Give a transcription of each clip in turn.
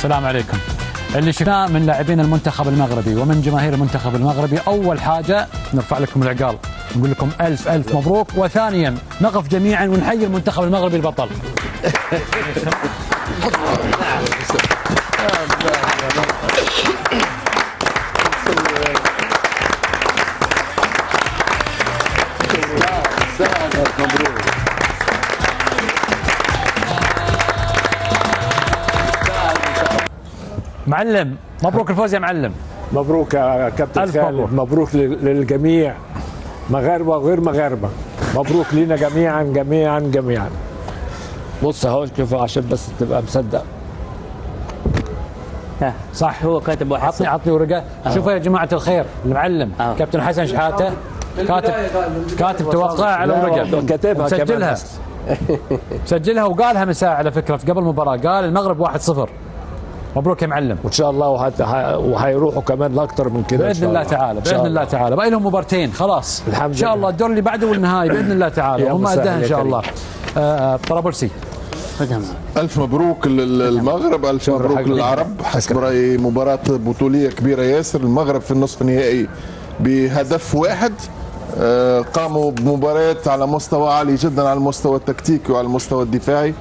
السلام عليكم. اللي شفناه من لاعبين المنتخب المغربي ومن جماهير المنتخب المغربي، أول حاجة نرفع لكم العقال نقول لكم ألف ألف مبروك، وثانيا نقف جميعا ونحيي المنتخب المغربي البطل. معلم مبروك الفوز يا معلم. مبروك يا كابتن خالد، مبروك للجميع، مغاربه وغير مغاربه، مبروك لينا جميعا جميعا جميعا. بص اهو شوف عشان بس تبقى مصدق. صح هو كاتب واحد. عطني ورقه. شوفوا يا جماعه الخير، المعلم كابتن حسن شحاته كاتب توقع على ورقه، كاتبها مسجلها مسجلها وقالها من ساعه على فكره قبل المباراه، قال المغرب 1-0. مبروك يا معلم، وان شاء الله وهيروحوا كمان لاكثر من كده باذن الله تعالى. باذن الله تعالى باقي لهم مبارتين خلاص الحمد ان شاء الله، الدور اللي بعده والنهائي باذن الله تعالى هم قدها ان شاء الله. طرابلسي ألف مبروك للمغرب، ألف مبروك للعرب. حسب رأيي مباراة بطولية كبيرة ياسر. المغرب في النصف النهائي بهدف واحد، قاموا بمباريات على مستوى عالي جدا، على المستوى التكتيكي وعلى المستوى الدفاعي.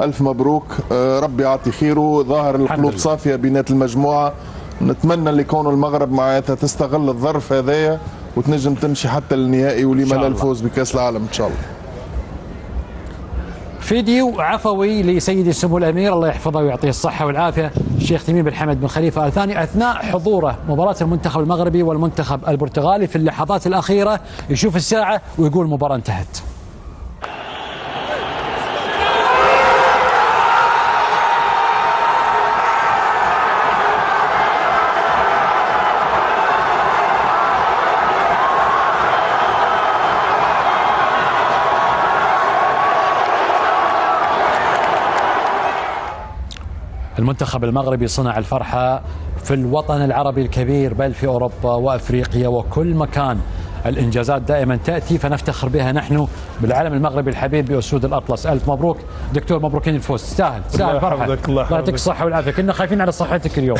ألف مبروك، ربي يعطي خيره. ظاهر القلوب صافية بينات المجموعة. نتمنى اللي يكونوا المغرب معناتها تستغل الظرف هذايا وتنجم تمشي حتى للنهائي، ولما لا الفوز بكأس العالم إن شاء الله. فيديو عفوي لسيدي السمو الامير الله يحفظه ويعطيه الصحه والعافيه الشيخ تميم بن حمد بن خليفه ال ثاني اثناء حضوره مباراه المنتخب المغربي والمنتخب البرتغالي. في اللحظات الاخيره يشوف الساعه ويقول المباراه انتهت. المنتخب المغربي صنع الفرحة في الوطن العربي الكبير، بل في أوروبا وأفريقيا وكل مكان. الإنجازات دائما تأتي فنفتخر بها نحن بالعلم المغربي الحبيب بأسود الأطلس. ألف مبروك دكتور، مبروكين الفوز، تستاهل فرحة. الله يعطيك الصحة والعافية، كنا خايفين على صحتك اليوم.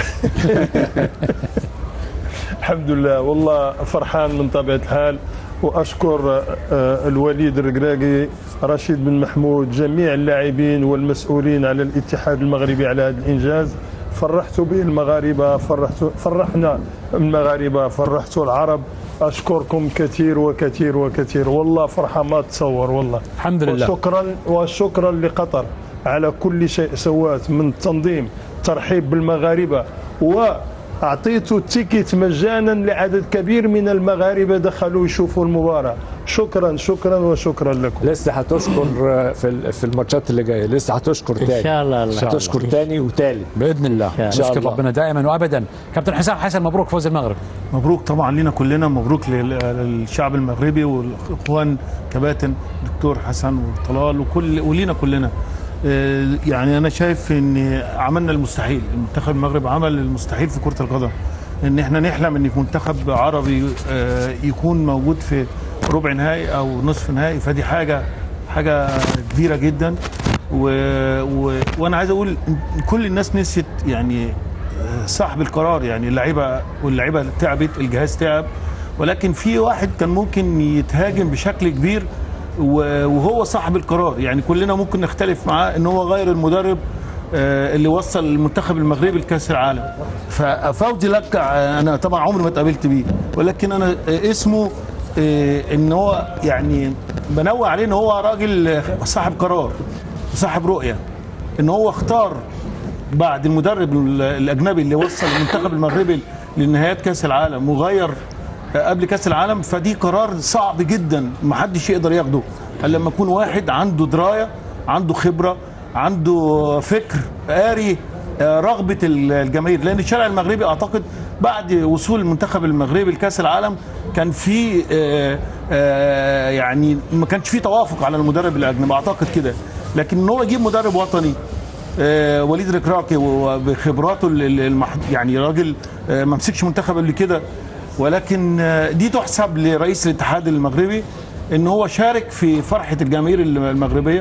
الحمد لله والله فرحان من طبيعة الحال، وأشكر الوليد الركراكي، رشيد بن محمود، جميع اللاعبين والمسؤولين على الاتحاد المغربي على هذا الإنجاز. فرحتوا به المغاربة، فرحنا المغاربة، فرحتوا العرب. أشكركم كثير وكثير وكثير، والله فرحة ما تصور والله. الحمد لله. وشكرا لقطر على كل شيء سوات من تنظيم، ترحيب بالمغاربة، أعطيتوا التيكيت مجانا لعدد كبير من المغاربة دخلوا يشوفوا المباراة. شكرا شكرا وشكرا لكم. لسه هتشكر في الماتشات اللي جايه، لسه هتشكر تاني ان شاء الله. هتشكر تاني وتالت باذن الله. نشكر ربنا دائما وابدا. كابتن حسام حسن مبروك فوز المغرب. مبروك طبعا لنا كلنا، مبروك للشعب المغربي والاخوان كباتن دكتور حسن وطلال ولينا كلنا. يعني انا شايف ان عملنا المستحيل، المنتخب المغرب عمل المستحيل في كرة القدم، ان احنا نحلم ان في منتخب عربي يكون موجود في ربع نهائي او نصف نهائي، فدي حاجة كبيرة جدا. وانا عايز اقول كل الناس نسيت يعني صاحب القرار، يعني اللعيبه تعبت، الجهاز تعب، ولكن في واحد كان ممكن يتهاجم بشكل كبير وهو صاحب القرار. يعني كلنا ممكن نختلف معاه ان هو غير المدرب اللي وصل المنتخب المغربي لكاس العالم. ففوزي لك انا طبعا عمري ما اتقابلت بيه، ولكن انا اسمه ان هو يعني بنوع عليه ان هو راجل صاحب قرار وصاحب رؤيه، ان هو اختار بعد المدرب الاجنبي اللي وصل المنتخب المغربي لنهايات كاس العالم وغير قبل كاس العالم. فدي قرار صعب جدا ما حدش يقدر ياخده الا لما يكون واحد عنده درايه، عنده خبره، عنده فكر، قاري رغبه الجماهير. لان الشارع المغربي اعتقد بعد وصول المنتخب المغربي لكاس العالم كان في يعني ما كانش في توافق على المدرب الاجنبي اعتقد كده، لكن ان هو يجيب مدرب وطني وليد الركراكي وبخبراته يعني راجل ما مسكش منتخب قبل كده، ولكن دي تحسب لرئيس الاتحاد المغربي ان هو شارك في فرحه الجماهير المغربيه.